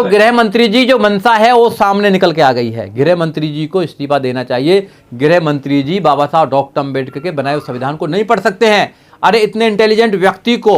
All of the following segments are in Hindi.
तो गृह मंत्री जी जो मंशा है वो सामने निकल के आ गई है। गृह मंत्री जी को इस्तीफा देना चाहिए। गृह मंत्री जी बाबा साहब डॉक्टर अम्बेडकर के बनाए हुए संविधान को नहीं पढ़ सकते हैं। अरे इतने इंटेलिजेंट व्यक्ति को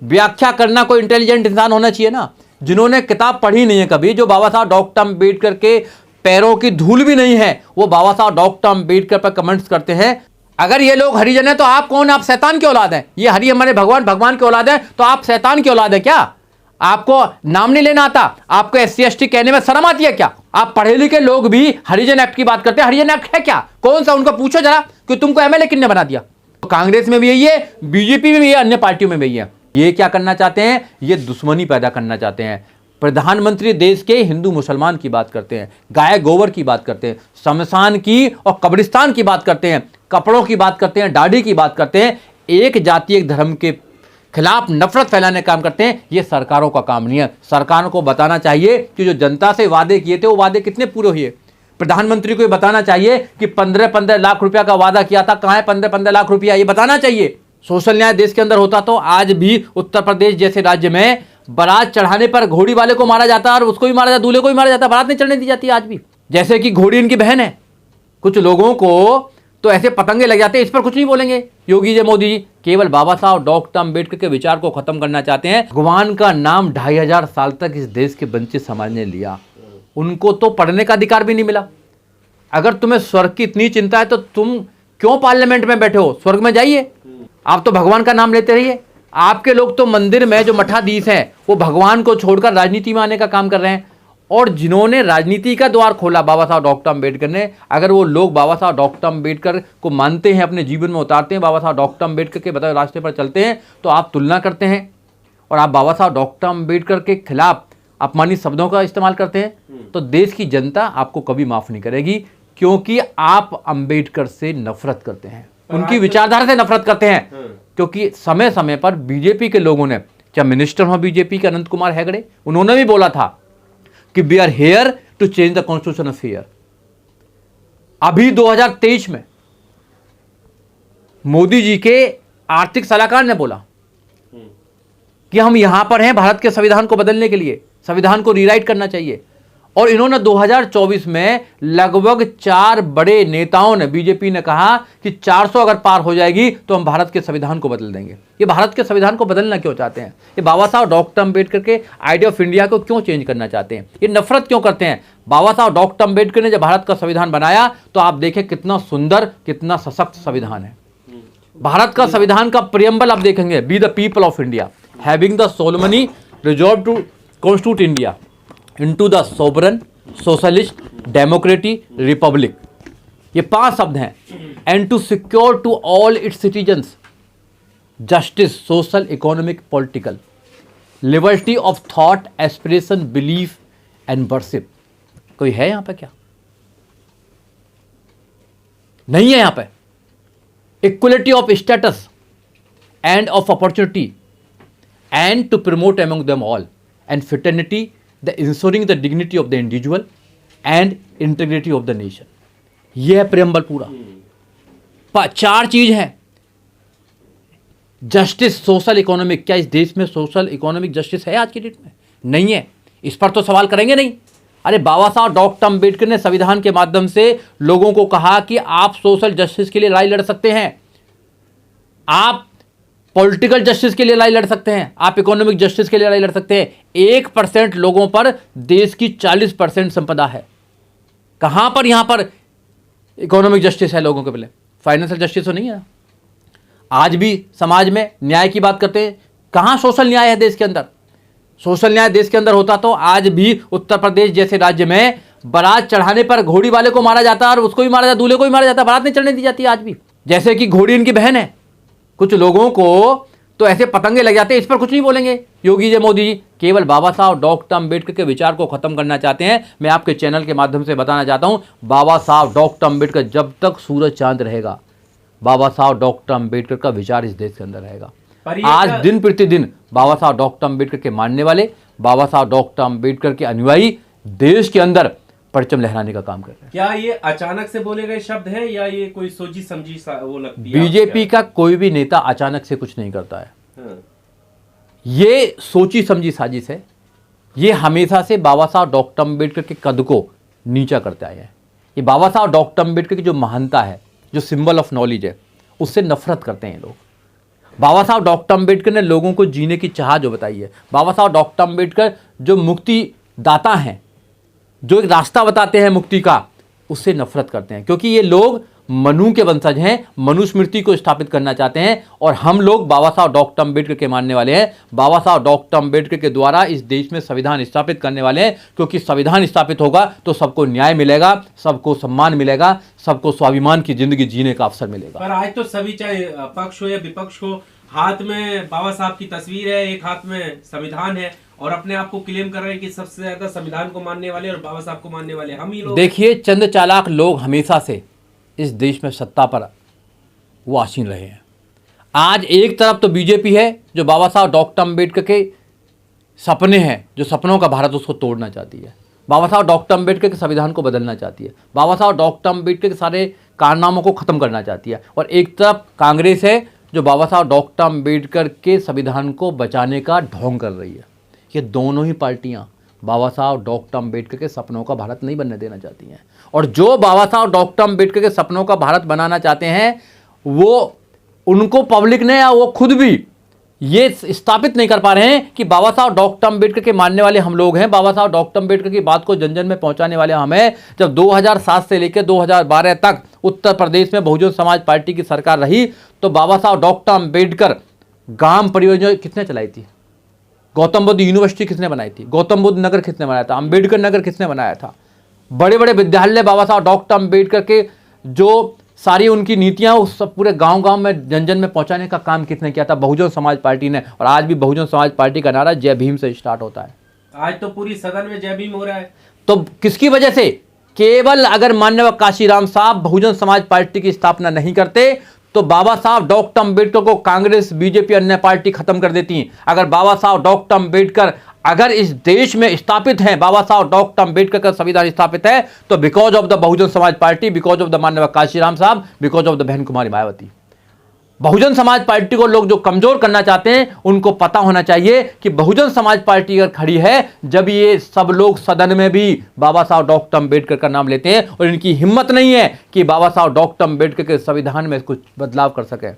व्याख्या करना कोई इंटेलिजेंट इंसान होना चाहिए ना, जिन्होंने किताब पढ़ी नहीं है कभी, जो बाबा साहब डॉक्टर अम्बेडकर के पैरों की धूल भी नहीं है, वो बाबा साहब डॉक्टर अम्बेडकर पर कमेंट्स करते हैं। अगर ये लोग हरिजन है तो आप कौन? आप शैतान की औलाद हैं। ये हरि हमारे भगवान भगवान की औलाद है, तो आप शैतान की औलाद है क्या? आपको नाम नहीं लेना आता? आपको SC ST कहने में शर्म आती है क्या? आप पढ़े लिखे लोग भी हरिजन एक्ट की बात करते हैं। हरिजन एक्ट है क्या? कौन सा? उनको पूछो जरा कि तुमको MLA किसने बना दिया। तो कांग्रेस में भी यही है, बीजेपी में भी है, अन्य पार्टियों में भी है। ये क्या करना चाहते हैं? ये दुश्मनी पैदा करना चाहते हैं। प्रधानमंत्री देश के हिंदू मुसलमान की बात करते हैं, गाय गोबर की बात करते हैं, शमशान की और कब्रिस्तान की बात करते हैं, कपड़ों की बात करते हैं, दाढ़ी की बात करते हैं, एक जाति एक धर्म के खिलाफ नफरत फैलाने का काम करते हैं। ये सरकारों का काम नहीं है। सरकारों को बताना चाहिए कि जो जनता से वादे किए थे वो वादे कितने पूरे हुए। प्रधानमंत्री को बताना चाहिए कि 15-15 लाख रुपया का वादा किया था, कहां है 15-15 लाख रुपया, ये बताना चाहिए। सोशल न्याय देश के अंदर होता तो आज भी उत्तर प्रदेश जैसे राज्य में बारात चढ़ाने पर घोड़ी वाले को मारा जाता और उसको भी मारा जाता, दूल्हे को भी मारा जाता, बारात नहीं चढ़ने दी जाती आज भी। जैसे कि घोड़ी इनकी बहन है। कुछ लोगों को तो ऐसे पतंगे लग जाते हैं, इस पर कुछ नहीं बोलेंगे योगी जी मोदी जी। केवल बाबा साहब डॉक्टर अम्बेडकर के विचार को खत्म करना चाहते हैं। भगवान का नाम 2500 साल तक इस देश के वंचित समाज ने लिया, उनको तो पढ़ने का अधिकार भी नहीं मिला। अगर तुम्हें स्वर्ग की इतनी चिंता है तो तुम क्यों पार्लियामेंट में बैठे हो? स्वर्ग में जाइए, आप तो भगवान का नाम लेते रहिए। आपके लोग तो मंदिर में जो मठाधीश हैं वो भगवान को छोड़कर राजनीति में आने का काम कर रहे हैं। और जिन्होंने राजनीति का द्वार खोला बाबा साहब डॉक्टर अम्बेडकर ने, अगर वो लोग बाबा साहब डॉक्टर अम्बेडकर को मानते हैं, अपने जीवन में उतारते हैं, बाबा साहब डॉक्टर अम्बेडकर के बताए रास्ते पर चलते हैं, तो आप तुलना करते हैं और आप बाबा साहब डॉक्टर अम्बेडकर के खिलाफ अपमानित शब्दों का इस्तेमाल करते हैं, तो देश की जनता आपको कभी माफ नहीं करेगी, क्योंकि आप अम्बेडकर से नफरत करते हैं, उनकी विचारधारा से नफरत करते हैं। क्योंकि समय समय पर बीजेपी के लोगों ने, चाहे मिनिस्टर हो बीजेपी के अनंत कुमार हेगड़े, उन्होंने भी बोला था कि we are here to change the constitution of here. अभी 2023 में मोदी जी के आर्थिक सलाहकार ने बोला कि हम यहां पर हैं भारत के संविधान को बदलने के लिए, संविधान को रीराइट करना चाहिए। और इन्होंने 2024 में लगभग 4 बड़े नेताओं ने, बीजेपी ने कहा कि 400 अगर पार हो जाएगी तो हम भारत के संविधान को बदल देंगे। ये भारत के संविधान को बदलना क्यों चाहते हैं? ये बाबा साहब डॉक्टर अम्बेडकर के आइडिया ऑफ इंडिया को क्यों चेंज करना चाहते हैं? ये नफरत क्यों करते हैं? बाबा साहब डॉक्टर अम्बेडकर ने जब भारत का संविधान बनाया तो आप देखें कितना सुंदर, कितना सशक्त संविधान है। भारत का संविधान का प्रियम्बल आप देखेंगे, we the people of India having the solemnly resolved to constitute India into the sovereign, socialist, democratic, republic। ये 5 शब्द हैं। and to secure to all its citizens justice, social, economic, political, liberty of thought, aspiration, belief and worship। कोई है यहां पे क्या? नहीं है यहां पे। equality of status and of opportunity and to promote among them all and fraternity, the ensuring the dignity of the individual and integrity of the nation। यह है प्रेम्बल पूरा। 4 चीज है। Justice, social, economic. क्या इस देश में सोशल इकोनॉमिक जस्टिस है आज की डेट में? नहीं है। इस पर तो सवाल करेंगे नहीं। अरे बाबा साहब डॉक्टर अम्बेडकर ने संविधान के माध्यम से लोगों को कहा कि आप सोशल जस्टिस के लिए लड़ाई लड़ सकते हैं, आप पॉलिटिकल जस्टिस के लिए लड़ाई लड़ सकते हैं, आप इकोनॉमिक जस्टिस के लिए लड़ाई लड़ सकते हैं। 1% लोगों पर देश की 40% संपदा है। कहां पर यहां पर इकोनॉमिक जस्टिस है लोगों के पहले? फाइनेंशियल जस्टिस तो नहीं है। आज भी समाज में न्याय की बात करते हैं, कहां सोशल न्याय है देश के अंदर? सोशल न्याय देश के अंदर होता तो आज भी उत्तर प्रदेश जैसे राज्य में बारात चढ़ाने पर घोड़ी वाले को मारा जाता और उसको भी मारा जाता, दूल्हे को भी मारा जाता, बारात नहीं चढ़ने दी जाती आज भी। जैसे कि घोड़ी इनकी बहन है। कुछ लोगों को तो ऐसे पतंगे लग जाते हैं, इस पर कुछ नहीं बोलेंगे योगी जी मोदी जी। केवल बाबा साहब डॉक्टर अम्बेडकर के विचार को खत्म करना चाहते हैं। मैं आपके चैनल के माध्यम से बताना चाहता हूं, बाबा साहब डॉक्टर अम्बेडकर जब तक सूरज चांद रहेगा, बाबा साहब डॉक्टर अम्बेडकर का विचार इस देश के अंदर रहेगा। आज दिन प्रतिदिन बाबा साहब डॉक्टर अम्बेडकर के मानने वाले, बाबा साहब डॉक्टर अम्बेडकर के अनुयायी देश के अंदर परचम लहराने का काम कर रहे हैं। क्या ये अचानक से बोले गए शब्द हैं या ये कोई सोची समझी वो लगती है? बीजेपी का कोई भी नेता अचानक से कुछ नहीं करता है। ये सोची समझी साजिश है। ये हमेशा से बाबा साहब डॉक्टर अम्बेडकर के कद को नीचा करते आए हैं। ये बाबा साहब डॉक्टर अम्बेडकर की जो महानता है, जो सिंबल ऑफ नॉलेज है, उससे नफरत करते हैं लोग। बाबा साहब डॉक्टर अम्बेडकर ने लोगों को जीने की चाह जो बताई है, बाबा साहब डॉक्टर अम्बेडकर जो मुक्ति दाता हैं, जो एक रास्ता बताते हैं मुक्ति का, उससे नफरत करते हैं। क्योंकि ये लोग मनु के वंशज हैं, मनुस्मृति को स्थापित करना चाहते हैं, और हम लोग बाबा साहब डॉक्टर अम्बेडकर के मानने वाले हैं। बाबा साहब डॉक्टर अम्बेडकर के द्वारा इस देश में संविधान स्थापित करने वाले हैं, क्योंकि संविधान स्थापित होगा तो सबको न्याय मिलेगा, सबको सम्मान मिलेगा, सबको स्वाभिमान की जिंदगी जीने का अवसर मिलेगा। पर आज तो सभी, चाहे पक्ष हो या विपक्ष हो, हाथ में बाबा साहब की तस्वीर है, एक हाथ में संविधान है, और अपने आप को क्लेम कर रहे हैं कि सबसे ज्यादा संविधान को मानने वाले और बाबा साहब को मानने वाले हम ही लोग। देखिए, चंद चालाक लोग हमेशा से इस देश में सत्ता पर वो आसीन रहे हैं। आज एक तरफ तो बीजेपी है जो बाबा साहब डॉक्टर अम्बेडकर के सपने हैं, जो सपनों का भारत, उसको तोड़ना चाहती है। बाबा साहब डॉक्टर अम्बेडकर के संविधान को बदलना चाहती है। बाबा साहब डॉक्टर अम्बेडकर के सारे कारनामों को ख़त्म करना चाहती है। और एक तरफ कांग्रेस है जो बाबा साहब डॉक्टर अम्बेडकर के संविधान को बचाने का ढोंग कर रही है। ये दोनों ही पार्टियाँ बाबा साहब डॉक्टर अम्बेडकर के सपनों का भारत नहीं बनने देना चाहती हैं। और जो बाबा साहब डॉक्टर अम्बेडकर के सपनों का भारत बनाना चाहते हैं, वो उनको पब्लिक ने या वो खुद भी ये स्थापित नहीं कर पा रहे हैं कि बाबा साहब डॉक्टर अम्बेडकर के मानने वाले हम लोग हैं। बाबा साहब डॉक्टर अम्बेडकर की बात को जन जन में पहुंचाने वाले हम हैं। जब 2007 से लेकर 2012 तक उत्तर प्रदेश में बहुजन समाज पार्टी की सरकार रही, तो बाबा साहब डॉक्टर अम्बेडकर ग्राम परियोजना किसने चलाई थी? गौतम बुद्ध यूनिवर्सिटी किसने बनाई थी? गौतम बुद्ध नगर किसने बनाया था? अम्बेडकर नगर किसने बनाया था? बड़े बड़े विद्यालय बाबा साहब डॉक्टर अम्बेडकर के जो सारी उनकी नीतियां उस सब पूरे गांव-गांव में जन जन में पहुंचाने का काम किसने किया था? बहुजन समाज पार्टी ने। और आज भी बहुजन समाज पार्टी का नारा जय भीम से स्टार्ट होता है। आज तो पूरी सदन में जय भीम हो रहा है। तो किसकी वजह से? केवल अगर माननीय काशीराम साहब बहुजन समाज पार्टी की स्थापना नहीं करते तो बाबा साहब डॉक्टर अम्बेडकर को कांग्रेस, बीजेपी, अन्य पार्टी खत्म कर देती। अगर बाबा साहब डॉक्टर अम्बेडकर अगर इस देश में स्थापित हैं, बाबा साहब डॉक्टर अम्बेडकर का संविधान स्थापित है, तो because of the Bahujan Samaj party, because of the माननीय काशीराम साहब, बिकॉज ऑफ द बहन कुमारी मायावती। बहुजन समाज पार्टी को लोग जो कमजोर करना चाहते हैं, उनको पता होना चाहिए कि बहुजन समाज पार्टी अगर खड़ी है, जब ये सब लोग सदन में भी बाबा साहब डॉक्टर अम्बेडकर का नाम लेते हैं, और इनकी हिम्मत नहीं है कि बाबा साहब डॉक्टर अम्बेडकर के संविधान में कुछ बदलाव कर सके,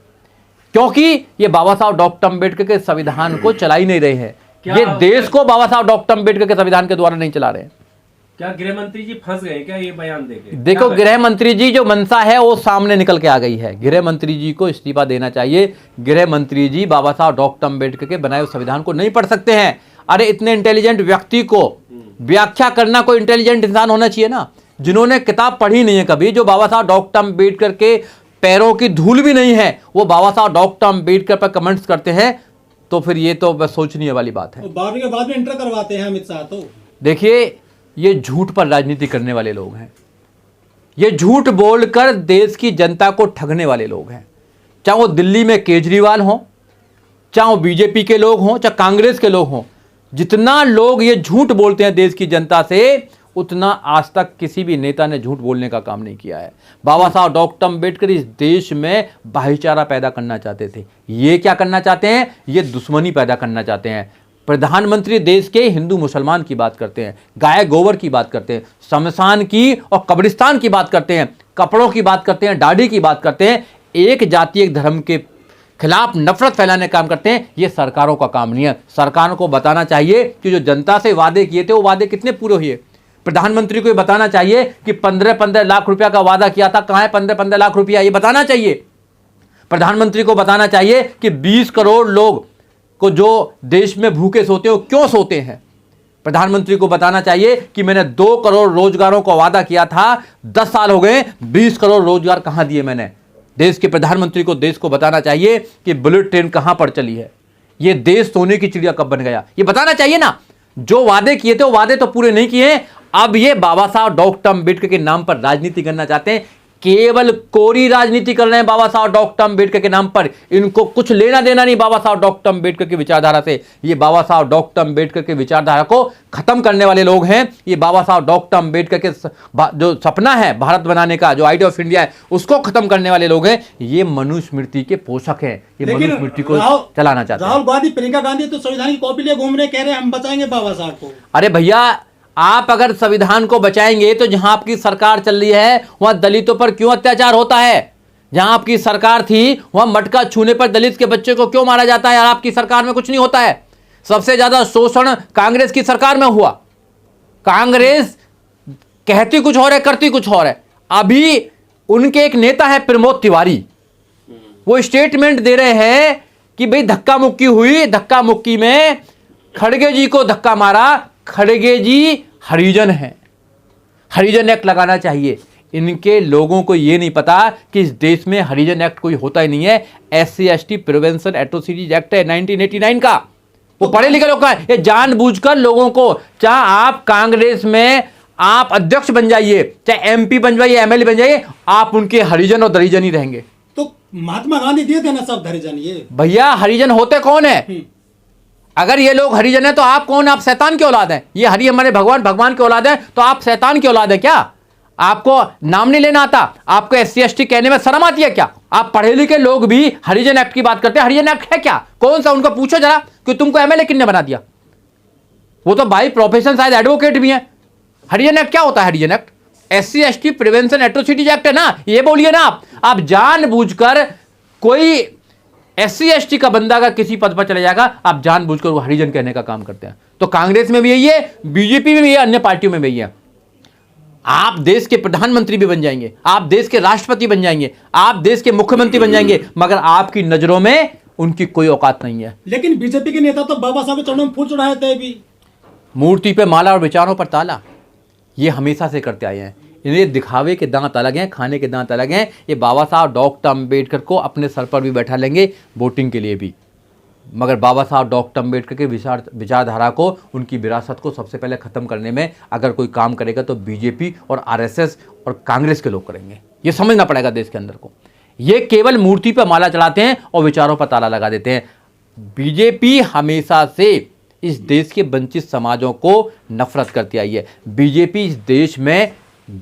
क्योंकि ये बाबा साहब डॉक्टर अम्बेडकर के संविधान को चला ही नहीं रहे हैं। ये देश को बाबा साहब डॉक्टर अम्बेडकर के संविधान के द्वारा नहीं चला रहे हैं। क्या गृह मंत्री जी फंस गए क्या ये बयान देके? देखो, गृह मंत्री जी जो मंशा है वो सामने निकल के आ गई है। गृह मंत्री जी को इस्तीफा देना चाहिए। गृह मंत्री जी बाबा साहब डॉक्टर अम्बेडकर के बनाए हुए संविधान को नहीं पढ़ सकते हैं। अरे इतने इंटेलिजेंट व्यक्ति को व्याख्या करना कोई इंटेलिजेंट इंसान होना चाहिए ना, जिन्होंने किताब पढ़ी नहीं है कभी, जो बाबा साहब डॉक्टर अम्बेडकर के पैरों की धूल भी नहीं है, वो बाबा साहब डॉक्टर अम्बेडकर पर कमेंट्स करते हैं, तो फिर ये तो बस सोचने वाली बात है। 12वीं के बाद में इंटर करवाते हैं अमित शाह। तो देखिए, ये झूठ पर राजनीति करने वाले लोग हैं। ये झूठ बोलकर देश की जनता को ठगने वाले लोग हैं। चाहे वो दिल्ली में केजरीवाल हों, चाहे वो बीजेपी के लोग हों, चाहे कांग्रेस के लोग हों, जितना लोग ये झूठ बोलते हैं देश की जनता से, उतना आज तक किसी भी नेता ने झूठ बोलने का काम नहीं किया है। बाबा साहब डॉक्टर अम्बेडकर इस देश में भाईचारा पैदा करना चाहते थे। ये क्या करना चाहते हैं? ये दुश्मनी पैदा करना चाहते हैं। प्रधानमंत्री देश के हिंदू मुसलमान की बात करते हैं, गाय गोबर की बात करते हैं, शमशान की और कब्रिस्तान की बात करते हैं, कपड़ों की बात करते हैं, दाढ़ी की बात करते हैं, एक जाति एक धर्म के खिलाफ नफरत फैलाने का काम करते हैं। ये सरकारों का काम नहीं है। सरकारों को बताना चाहिए कि जो जनता से वादे किए थे वो वादे कितने पूरे हुए। प्रधानमंत्री को ये बताना चाहिए कि 15-15 लाख रुपया का वादा किया था, कहाँ है 15-15 लाख रुपया, ये बताना चाहिए। प्रधानमंत्री को बताना चाहिए कि 20 करोड़ लोग को जो देश में भूखे सोते हैं वो क्यों सोते हैं। प्रधानमंत्री को बताना चाहिए कि मैंने 2 करोड़ रोजगारों का वादा किया था, 10 साल हो गए, 20 करोड़ रोजगार कहां दिए मैंने। देश के प्रधानमंत्री को देश को बताना चाहिए कि बुलेट ट्रेन कहां पर चली है, ये देश सोने की चिड़िया कब बन गया, ये बताना चाहिए ना। जो वादे किए थे वो वादे तो पूरे नहीं किए। अब ये बाबा साहब डॉक्टर अम्बेडकर के नाम पर राजनीति करना चाहते हैं। केवल कोरी राजनीति कर रहे हैं बाबा साहब डॉक्टर अम्बेडकर के नाम पर। इनको कुछ लेना देना नहीं बाबा साहब डॉक्टर अम्बेडकर की विचारधारा से। ये बाबा साहब डॉक्टर अम्बेडकर की विचारधारा को खत्म करने वाले लोग हैं। ये बाबा साहब डॉक्टर अम्बेडकर के जो सपना है भारत बनाने का, जो आइडिया ऑफ इंडिया है, उसको खत्म करने वाले लोग हैं। ये मनुस्मृति के पोषक हैं। ये मनुस्मृति को चलाना चाहते हैं। राहुल गांधी, प्रियंका गांधी तो संविधान की कॉपी लिए घूम रहे, कह रहे हैं हम बचाएंगे बाबा साहब को। अरे भैया, आप अगर संविधान को बचाएंगे तो जहां आपकी सरकार चल रही है वहां दलितों पर क्यों अत्याचार होता है? जहां आपकी सरकार थी वहां मटका छूने पर दलित के बच्चे को क्यों मारा जाता है? और आपकी सरकार में कुछ नहीं होता है। सबसे ज्यादा शोषण कांग्रेस की सरकार में हुआ। कांग्रेस कहती कुछ और है, करती कुछ और है। अभी उनके एक नेता है प्रमोद तिवारी, वो स्टेटमेंट दे रहे हैं कि भाई धक्का मुक्की हुई, धक्का मुक्की में खड़गे जी को धक्का मारा। खड़गे जी हरिजन हैं, हरिजन एक्ट लगाना चाहिए। इनके लोगों को यह नहीं पता कि इस देश में हरिजन एक्ट कोई होता ही नहीं है। SC/ST प्रिवेंशन एट्रोसिटीज एक्ट है 1989 का, वो पढ़े लिखे लोग का है। ये जानबूझकर लोगों को, चाहे आप कांग्रेस में आप अध्यक्ष बन जाइए, चाहे MP बन जाइए, MLA बन जाइए, आप उनके हरिजन और दरिजन ही रहेंगे। तो महात्मा गांधी दिए थे ना सब हरिजन। ये भैया हरिजन होते कौन है? अगर ये लोग हरिजन है तो आप कौन? आप शैतान की औलाद हैं। ये हरि हमारे भगवान, भगवान की औलाद है, तो आप शैतान की औलाद है क्या? आपको नाम नहीं लेना आता? आपको SC/ST कहने में शर्म आती है क्या? आप पढ़े लिखे लोग भी हरिजन एक्ट की बात करते हैं। हरिजन एक्ट है क्या? कौन सा? उनको पूछो जरा कि तुमको MLA किसने बना दिया? वो तो भाई प्रोफेशन शायद एडवोकेट भी है। हरिजन एक्ट क्या होता है? Harijan act SC/ST prevention atrocities act है ना, ये बोलिए ना आप जानबूझकर कोई SC/ST का बंदा अगर किसी पद पर चले जाएगा, आप जानबूझकर वो हरिजन कहने का काम करते हैं। तो कांग्रेस में भी यही है, बीजेपी में भी है, अन्य पार्टियों में भी यही है। आप देश के प्रधानमंत्री भी बन जाएंगे, आप देश के राष्ट्रपति बन जाएंगे, आप देश के मुख्यमंत्री बन जाएंगे, मगर आपकी नजरों में उनकी कोई औकात नहीं है। लेकिन बीजेपी के नेता तो बाबा साहब के चरणों में फूल चढ़ाए थे। भी मूर्ति पे माला और विचारों पर ताला, ये हमेशा से करते आए हैं। इन्हें दिखावे के दांत अलग हैं, खाने के दांत अलग हैं। ये बाबा साहब डॉक्टर अम्बेडकर को अपने सर पर भी बैठा लेंगे वोटिंग के लिए भी, मगर बाबा साहब डॉक्टर अम्बेडकर के विचारधारा को, उनकी विरासत को सबसे पहले ख़त्म करने में अगर कोई काम करेगा तो बीजेपी और RSS और कांग्रेस के लोग करेंगे। ये समझना पड़ेगा देश के अंदर को। ये केवल मूर्ति पर माला चढ़ाते हैं और विचारों पर ताला लगा देते हैं। बीजेपी हमेशा से इस देश के वंचित समाजों को नफरत करती आई है। बीजेपी इस देश में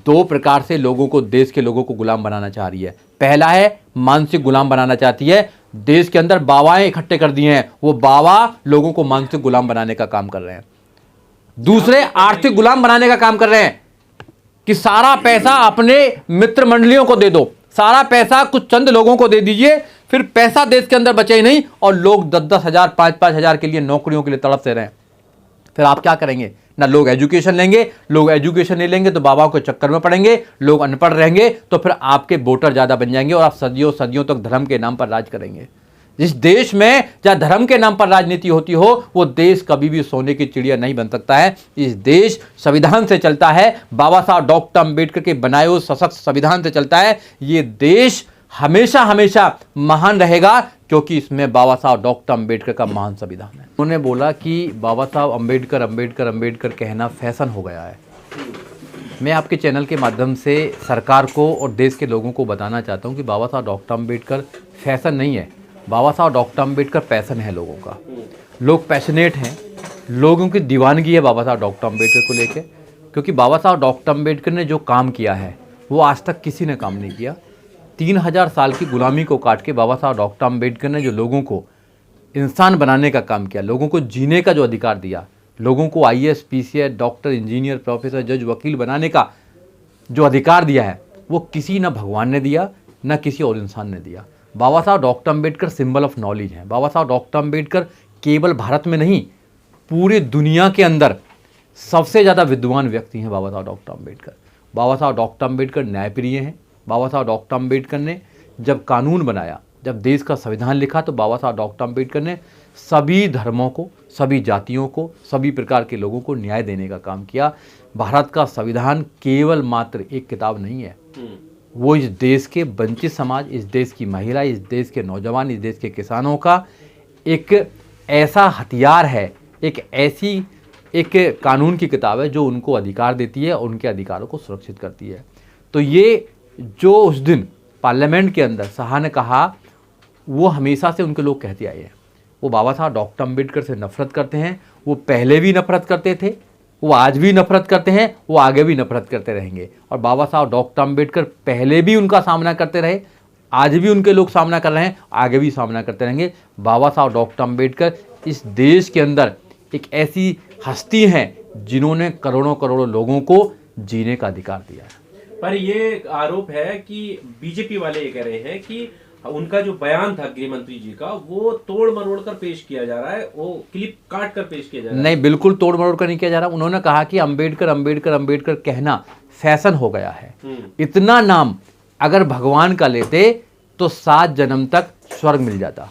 दो प्रकार से लोगों को, देश के लोगों को गुलाम बनाना चाह रही है। पहला है मानसिक गुलाम बनाना चाहती है। देश के अंदर बाबाएं इकट्ठे कर दिए हैं, वो बाबा लोगों को मानसिक गुलाम बनाने का काम कर रहे हैं। दूसरे आर्थिक गुलाम बनाने का काम कर रहे हैं कि सारा पैसा अपने मित्र मंडलियों को दे दो, सारा पैसा कुछ चंद लोगों को दे दीजिए, फिर पैसा देश के अंदर बचे ही नहीं और लोग 10-10 हज़ार 5-5 हज़ार के लिए नौकरियों के लिए तड़प से रहे हैं। फिर आप क्या करेंगे? ना लोग एजुकेशन लेंगे, लोग एजुकेशन नहीं लेंगे तो बाबाओं के चक्कर में पड़ेंगे, लोग अनपढ़ रहेंगे तो फिर आपके वोटर ज़्यादा बन जाएंगे और आप सदियों सदियों तक धर्म के नाम पर राज करेंगे। जिस देश में जहाँ धर्म के नाम पर राजनीति होती हो वो देश कभी भी सोने की चिड़िया नहीं बन सकता है। इस देश संविधान से चलता है, बाबा साहब डॉक्टर अम्बेडकर के बनाए हुए सशक्त संविधान से चलता है। ये देश हमेशा हमेशा महान रहेगा क्योंकि इसमें बाबा साहब डॉक्टर अम्बेडकर का महान संविधान है। उन्होंने बोला कि बाबा साहब अम्बेडकर अम्बेडकर अम्बेडकर कहना फैशन हो गया है। मैं आपके चैनल के माध्यम से सरकार को और देश के लोगों को बताना चाहता हूं कि बाबा साहब डॉक्टर अम्बेडकर फैशन नहीं है। बाबा साहब डॉक्टर अम्बेडकर पैशन है लोगों का। लोग पैशनेट हैं, लोगों की दीवानगी है बाबा साहब डॉक्टर अम्बेडकर को लेकर, क्योंकि बाबा साहब डॉक्टर अम्बेडकर ने जो काम किया है वो आज तक किसी ने काम नहीं किया। 3000 साल की गुलामी को काट के बाबा साहब डॉक्टर अम्बेडकर ने जो लोगों को इंसान बनाने का काम किया, लोगों को जीने का जो अधिकार दिया, लोगों को IAS, PCS, doctor, engineer, professor, जज, वकील बनाने का जो अधिकार दिया है वो किसी ना भगवान ने दिया ना किसी और इंसान ने दिया। बाबा साहब doctor Ambedkar symbol of knowledge हैं। बाबा साहब डॉक्टर अम्बेडकर केवल भारत में नहीं पूरी दुनिया के अंदर सबसे ज़्यादा विद्वान व्यक्ति हैं बाबा साहब डॉक्टर अम्बेडकर। बाबा साहब डॉक्टर अम्बेडकर न्यायप्रिय हैं। बाबा साहब डॉक्टर अम्बेडकर ने जब कानून बनाया, जब देश का संविधान लिखा तो बाबा साहब डॉक्टर अम्बेडकर ने सभी धर्मों को, सभी जातियों को, सभी प्रकार के लोगों को न्याय देने का काम किया। भारत का संविधान केवल मात्र एक किताब नहीं है, वो इस देश के वंचित समाज, इस देश की महिला, इस देश के नौजवान, इस देश के किसानों का एक ऐसा हथियार है, एक ऐसी एक कानून की किताब है जो उनको अधिकार देती है और उनके अधिकारों को सुरक्षित करती है। तो ये जो उस दिन पार्लियामेंट के अंदर शाह ने कहा, वो हमेशा से उनके लोग कहते आए हैं। वो बाबा साहब डॉक्टर अम्बेडकर से नफरत करते हैं। वो पहले भी नफरत करते थे, वो आज भी नफरत करते हैं, वो आगे भी नफरत करते रहेंगे। और बाबा साहब डॉक्टर अम्बेडकर पहले भी उनका सामना करते रहे, आज भी उनके लोग सामना कर रहे हैं, आगे भी सामना करते रहेंगे। बाबा साहब डॉक्टर अम्बेडकर इस देश के अंदर एक ऐसी हस्ती हैं जिन्होंने करोड़ों करोड़ों लोगों को जीने का अधिकार दिया है। पर ये आरोप है कि बीजेपी वाले ये कह रहे हैं कि उनका जो बयान था गृह मंत्री जी का, वो तोड़ मरोड़ कर पेश किया जा रहा है, वो क्लिप काट कर पेश किया जा रहा है। नहीं, बिल्कुल तोड़ मरोड़ कर नहीं किया जा रहा। उन्होंने कहा कि अम्बेडकर अम्बेडकर अम्बेडकर कहना फैशन हो गया है। इतना नाम अगर भगवान का लेते तो 7 जन्म तक स्वर्ग मिल जाता।